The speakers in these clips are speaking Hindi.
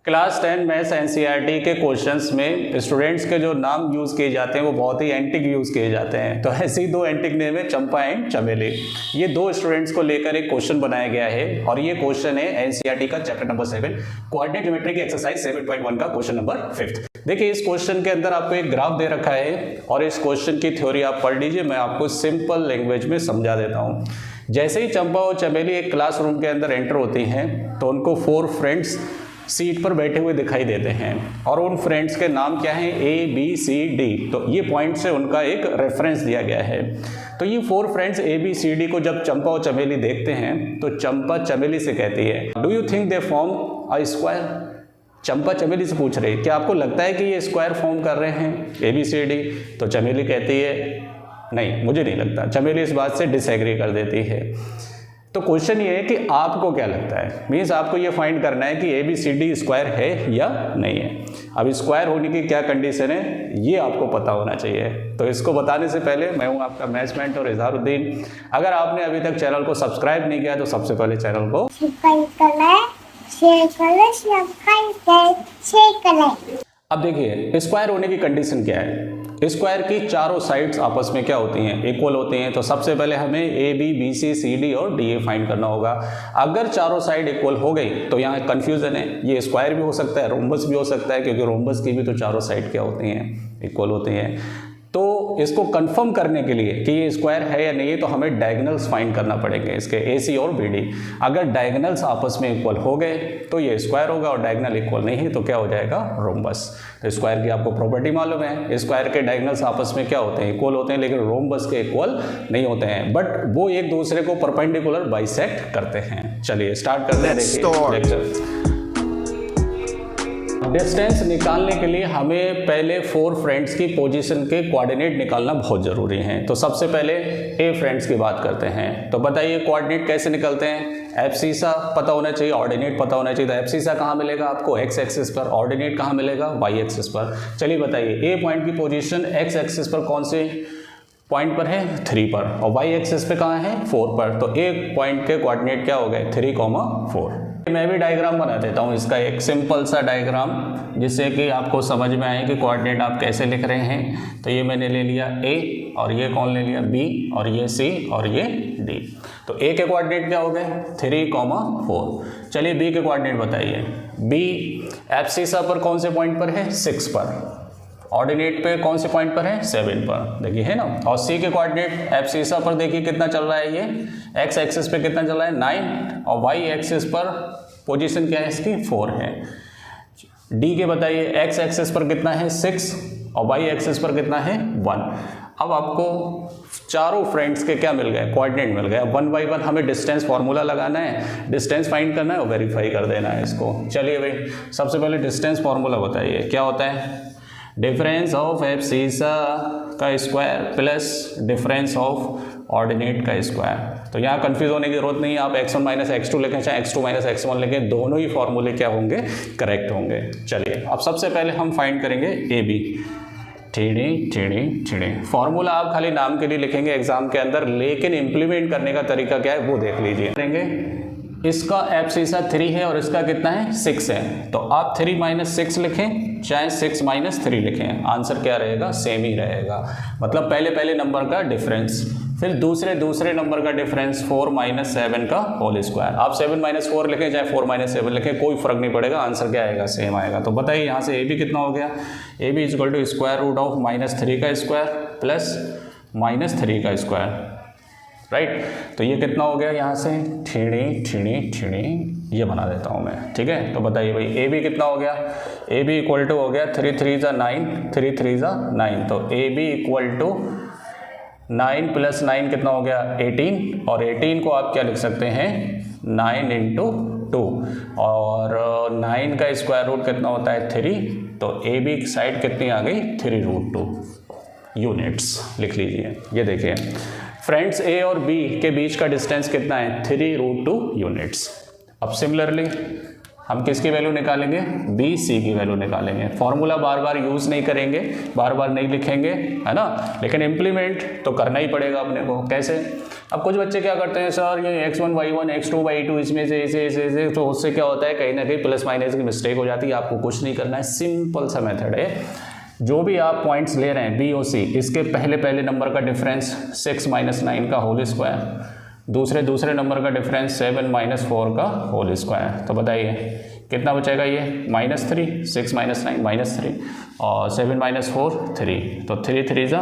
क्लास 10 मैथ्स एनसीईआरटी के क्वेश्चंस में स्टूडेंट्स के जो नाम यूज़ किए जाते हैं वो बहुत ही एंटिक यूज़ किए जाते हैं। तो ऐसे ही दो एंटिक नेम है, चंपा एंड चमेली। ये दो स्टूडेंट्स को लेकर एक क्वेश्चन बनाया गया है और ये क्वेश्चन है एनसीईआरटी का चैप्टर नंबर 7 कोऑर्डिनेट ज्योमेट्री की एक्सरसाइज 7.1 का क्वेश्चन नंबर 5। देखिए इस क्वेश्चन के अंदर आपको एक ग्राफ दे रखा है और इस क्वेश्चन की थ्योरी आप पढ़ लीजिए, मैं आपको सिंपल लैंग्वेज में समझा देता हूँ। जैसे ही चंपा और चमेली एक क्लासरूम के अंदर एंटर होती हैं तो उनको 4 फ्रेंड्स सीट पर बैठे हुए दिखाई देते हैं और उन फ्रेंड्स के नाम क्या हैं, ABCD। तो ये पॉइंट से उनका एक रेफरेंस दिया गया है। तो ये 4 फ्रेंड्स ABCD को जब चंपा और चमेली देखते हैं तो चंपा चमेली से कहती है, do you think they form a square. Champa Chameli से पूछ रही है क्या आपको लगता है कि ये स्क्वायर फॉर्म कर रहे हैं ABCD। तो चमेली कहती है नहीं, मुझे नहीं लगता। चमेली इस बात से डिसएग्री कर देती है। तो क्वेश्चन ये है कि आपको क्या लगता है, मीन्स आपको ये फाइंड करना है कि ABCD स्क्वायर है या नहीं है। अब स्क्वायर होने की क्या कंडीशन है ये आपको पता होना चाहिए। तो इसको बताने से पहले मैं हूं आपका मैथ्स मेंटर इजहारुद्दीन। अगर आपने अभी तक चैनल को सब्सक्राइब नहीं किया तो सबसे पहले चैनल को शेयर करें। अब देखिए स्क्वायर होने की कंडीशन क्या है। स्क्वायर की चारों साइड्स आपस में क्या होती हैं, इक्वल होती हैं। तो सबसे पहले हमें AB BC CD और DA फाइंड करना होगा। अगर चारों साइड इक्वल हो गई तो यहाँ कंफ्यूजन है, ये स्क्वायर भी हो सकता है, रोम्बस भी हो सकता है, क्योंकि रोम्बस की भी तो चारों साइड क्या होती हैं, इक्वल होती हैं। तो इसको कंफर्म करने के लिए कि ये स्क्वायर है या नहीं है तो हमें डायगोनल्स फाइंड करना पड़ेंगे इसके AC और BD। अगर डायगोनल्स आपस में इक्वल हो गए तो ये स्क्वायर होगा और डायगोनल इक्वल नहीं है तो क्या हो जाएगा, रोम्बस। तो स्क्वायर की आपको प्रॉपर्टी मालूम है, स्क्वायर के डायगोनल्स आपस में क्या होते हैं, इक्वल होते हैं, लेकिन रोम्बस के इक्वल नहीं होते हैं, बट वो एक दूसरे को परपेंडिकुलर बाइसेक्ट करते हैं। चलिए स्टार्ट करते हैं। देखिए लेक्चर। डिस्टेंस निकालने के लिए हमें पहले 4 फ्रेंड्स की पोजीशन के कोऑर्डिनेट निकालना बहुत ज़रूरी है। तो सबसे पहले A फ्रेंड्स की बात करते हैं। तो बताइए कोऑर्डिनेट कैसे निकलते हैं। एब्सिसा पता होना चाहिए, ऑर्डिनेट पता होना चाहिए। तो एब्सिसा कहाँ मिलेगा आपको, X एक्सिस पर। ऑर्डिनेट कहाँ मिलेगा, Y एक्सिस पर। चलिए बताइए A पॉइंट की पोजीशन X एक्सिस पर कौन से पॉइंट पर है, 3 पर, और Y एक्सिस पे कहाँ है, 4 पर। तो एक पॉइंट के कोऑर्डिनेट क्या हो गए, 3, 4। मैं भी डायग्राम बना देता हूँ इसका, एक सिंपल सा डायग्राम, जिससे कि आपको समझ में आए कि कोऑर्डिनेट आप कैसे लिख रहे हैं। तो ये मैंने ले लिया A और ये कौन ले लिया B और ये C और ये D। तो A के कोऑर्डिनेट क्या हो गए, 3, 4। चलिए B के कोऑर्डिनेट बताइए। B एब्सिसा पर कौन से पॉइंट पर है, 6 पर। ऑर्डिनेट पे कौन से पॉइंट पर है, 7 पर, देखिए है ना। और C के कोऑर्डिनेट एब्सिसा पर देखिए कितना चल रहा है, ये X एक्सिस पे कितना चल रहा है, 9, और Y एक्सिस पर पोजीशन क्या है इसकी, 4 है। D के बताइए X एक्सिस पर कितना है, 6, और Y एक्सिस पर कितना है, 1। अब आपको चारों फ्रेंड्स के क्या मिल गए, कोऑर्डिनेट मिल गए। 1 by 1 हमें डिस्टेंस फार्मूला लगाना है, डिस्टेंस फाइंड करना है और वेरीफाई कर देना है इसको। चलिए भाई सबसे पहले डिस्टेंस फार्मूला बताइए क्या होता है, डिफरेंस ऑफ एब्सिसा का square plus difference of ordinate का स्क्वायर। तो यहाँ कंफ्यूज होने की जरूरत नहीं है, आप x1 माइनस x2 लिखें चाहे x2 माइनस x1 लिखें, दोनों ही फॉर्मूले क्या होंगे, करेक्ट होंगे। चलिए अब सबसे पहले हम फाइंड करेंगे AB। ठेड़े फॉर्मूला आप खाली नाम के लिए लिखेंगे एग्जाम के अंदर, लेकिन इंप्लीमेंट करने का तरीका क्या है वो देख लीजिए। करेंगे इसका एब्सिसा 3 है और इसका कितना है, 6 है। तो आप 3 माइनस 6 लिखें चाहे 6 माइनस 3 लिखें, आंसर क्या रहेगा, सेम ही रहेगा। मतलब पहले नंबर का डिफरेंस, फिर दूसरे नंबर का डिफरेंस 4 माइनस 7 का होल स्क्वायर। आप 7 माइनस 4 लिखें चाहे 4 माइनस 7 लिखें, कोई फर्क नहीं पड़ेगा, आंसर क्या आएगा, सेम आएगा। तो बताइए यहाँ से AB कितना हो गया, AB equal to square root of -3 का स्क्वायर प्लस -3 का स्क्वायर, राइट। तो ये कितना हो गया, यहाँ से ठेड़े ये बना देता हूँ मैं, ठीक है। तो बताइए भाई AB कितना हो गया, AB इक्वल टू हो गया 3 3 ज़ा 9, 3 3 ज़ा 9। तो AB इक्वल टू 9 प्लस 9 कितना हो गया, 18, और 18 को आप क्या लिख सकते हैं, 9 इंटू 2, और 9 का स्क्वायर रूट कितना होता है, 3। तो AB की साइड कितनी आ गई, 3√2 यूनिट्स लिख लीजिए। ये देखिए फ्रेंड्स A और B के बीच का डिस्टेंस कितना है, 3√2 यूनिट्स। अब सिमिलरली हम किसकी वैल्यू निकालेंगे, बी सी की वैल्यू निकालेंगे। फॉर्मूला बार बार यूज़ नहीं करेंगे, बार बार नहीं लिखेंगे, है ना, लेकिन इम्प्लीमेंट तो करना ही पड़ेगा अपने को। कैसे, अब कुछ बच्चे क्या करते हैं, सर ये x1 y1 x2 y2 इसमें से ऐसे, तो उससे क्या होता है, कहीं ना कहीं प्लस माइनस की मिस्टेक हो जाती है। आपको कुछ नहीं करना है, सिंपल सा मेथड है। जो भी आप पॉइंट्स ले रहे हैं बी और सी, इसके पहले नंबर का डिफरेंस 6 - 9 का होल स्क्वायर, दूसरे नंबर का डिफरेंस 7 - 4 का होल स्क्वायर। तो बताइए कितना बचेगा, ये -3, 6 - 9 -3 और 7 - 4 3, तो 3 3 ज़ा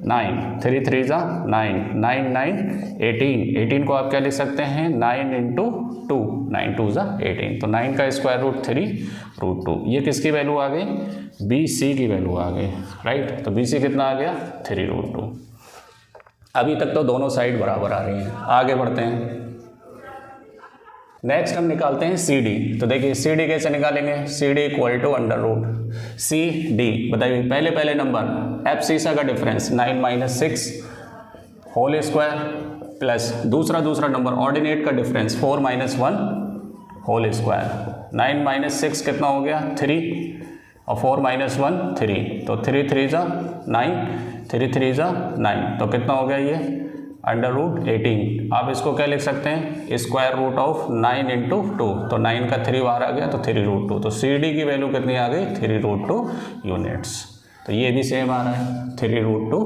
9, 3 3 ज़ा 9, 9 9 18, 18 को आप क्या लिख सकते हैं, 9 × 2, 9 2 ज़ा 18, तो 9 का स्क्वायर रूट 3√2। ये किसकी वैल्यू आ गई, बी सी की वैल्यू आ गई, राइट। तो बी सी कितना आ गया, 3√2। अभी तक तो दोनों साइड बराबर आ रही हैं। आगे बढ़ते हैं, नेक्स्ट हम निकालते हैं सी डी। तो देखिए सी डी कैसे निकालेंगे, C D equal to √ C D. बताइए पहले नंबर एफ सी सा का डिफरेंस 9 - 6 होल स्क्वायर प्लस दूसरा नंबर ऑर्डिनेट का डिफरेंस 4 - 1 होल स्क्वायर। 9 - 6 कितना हो गया, 3 और 4 - 1 3, तो 3 3 ज़ा 9, 3 3 ज़ा 9, तो कितना हो गया ये √18। आप इसको क्या लिख सकते हैं, स्क्वायर रूट ऑफ 9 × 2, तो 9 का 3 बाहर आ गया तो 3√2। तो सी डी की वैल्यू कितनी आ गई, 3√2 यूनिट्स। तो ये भी सेम आ रहा है 3√2।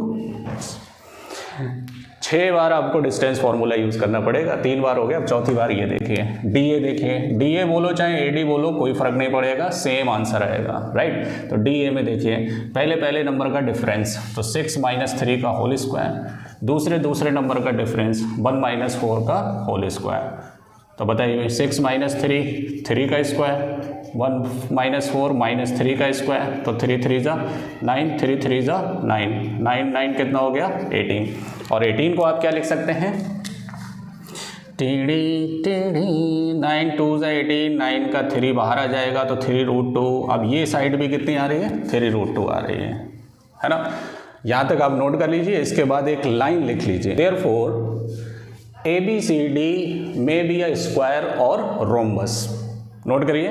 6 बार आपको डिस्टेंस फार्मूला यूज़ करना पड़ेगा, 3 बार हो गया, अब चौथी बार ये देखिए डी ए। देखिए डी ए बोलो चाहे ए डी बोलो, कोई फर्क नहीं पड़ेगा, सेम आंसर आएगा, राइट। तो डी ए में देखिए पहले नंबर का डिफरेंस तो 6 - 3 का होल स्क्वायर, दूसरे नंबर का डिफरेंस 1 - 4 का होल स्क्वायर। तो बताइए 6 - 3 3 का स्क्वायर, 1 - 4 -3 का स्क्वायर, तो 3 3 ज़ा 9, 3 3 ज़ा 9, 9 9 कितना हो गया 18। और 18 को आप क्या लिख सकते हैं, टीडी 9 2 ज़ा 18, 9 का 3 बाहर आ जाएगा तो 3√2। अब ये साइड भी कितनी आ रही है, 3√2 आ रही है ना। यहाँ तक आप नोट कर लीजिए। इसके बाद एक लाइन लिख लीजिए, देयरफॉर ABCD में बी अ स्क्वायर और रोम्बस। नोट करिए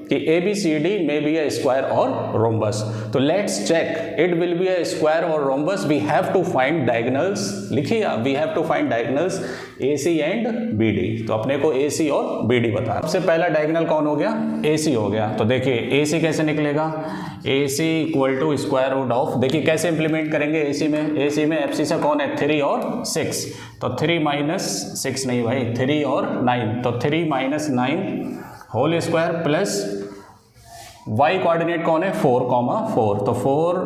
कि ABCD में बी अ स्क्वायर और रोम्बस। तो let's check it will be a square और rhombus, we have to find diagonals. लिखिए आप, we have to find diagonals AC and BD। तो अपने को AC और BD बता। सबसे पहला डायगोनल कौन हो गया, AC हो गया। तो देखिए AC कैसे निकलेगा, AC equal to square root of, देखिए कैसे इंप्लीमेंट करेंगे AC में FC से कौन है, 3 और 6, तो 3 - 6 नहीं भाई, 3 और 9, तो 3 - 9 whole square plus y coordinate कौन है 4, तो 4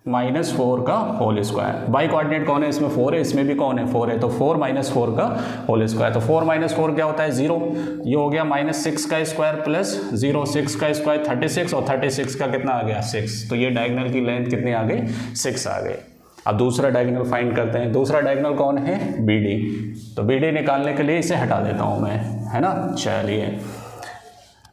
- 4 का होल स्क्वायर। y कोऑर्डिनेट कौन है, इसमें 4 है, इसमें भी कौन है 4 है, तो 4 - 4 का होल स्क्वायर। तो 4 - 4 क्या होता है 0, ये हो गया -6 का स्क्वायर प्लस 0, 6 का स्क्वायर 36, और 36 का कितना आ गया 6। तो ये डायगोनल की लेंथ कितनी आ गई 6 आ गई। अब दूसरा डायगोनल फाइंड करते हैं। दूसरा डायगोनल कौन है, BD। तो BD निकालने के लिए इसे हटा देता हूँ मैं, है ना। चलिए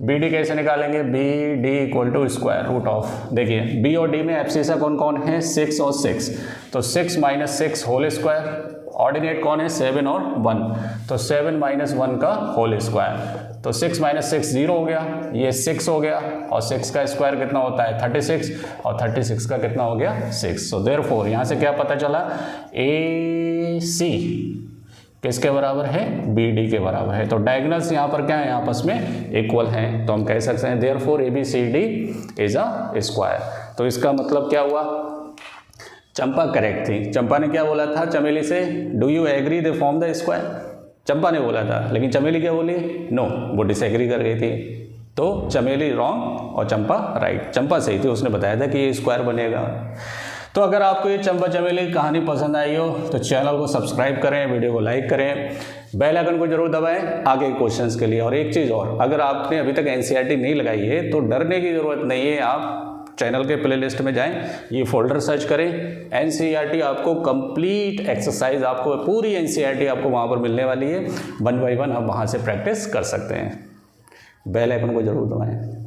BD कैसे निकालेंगे, BD equal to square root of, देखिए B और D में एब्सिसा कौन कौन है 6 और 6, तो 6 - 6 होल स्क्वायर, ऑर्डिनेट कौन है 7 और 1, तो 7 - 1 का होल स्क्वायर। तो 6 - 6 0 हो गया, ये 6 हो गया, और 6 का स्क्वायर कितना होता है 36, और 36 का कितना हो गया 6। सो देयरफॉर यहाँ से क्या पता चला, AC किसके बराबर है, BD के बराबर है। तो डायगोनल्स यहाँ पर क्या है, आपस में इक्वल हैं। तो हम कह सकते हैं therefore ABCD is a square. तो इसका मतलब क्या हुआ, चंपा करेक्ट थी। चंपा ने क्या बोला था चमेली से, do you agree they form the square. Champa ने बोला था, लेकिन चमेली क्या बोली, नो, वो डिसएग्री कर गई थी। तो चमेली रॉन्ग और चंपा राइट। चंपा सही थी, उसने बताया था कि ये स्क्वायर बनेगा। तो अगर आपको ये चंपा चमेली की कहानी पसंद आई हो तो चैनल को सब्सक्राइब करें, वीडियो को लाइक करें, बेल आइकन को जरूर दबाएं आगे क्वेश्चंस के लिए। और एक चीज़ और, अगर आपने अभी तक NCERT नहीं लगाई है तो डरने की ज़रूरत नहीं है, आप चैनल के प्लेलिस्ट में जाएं, ये फोल्डर सर्च करें, NCERT आपको कंप्लीट एक्सरसाइज, आपको पूरी NCERT आपको वहाँ पर मिलने वाली है। 1 by 1 आप वहाँ से प्रैक्टिस कर सकते हैं। बेल आइकन को जरूर दबाएँ।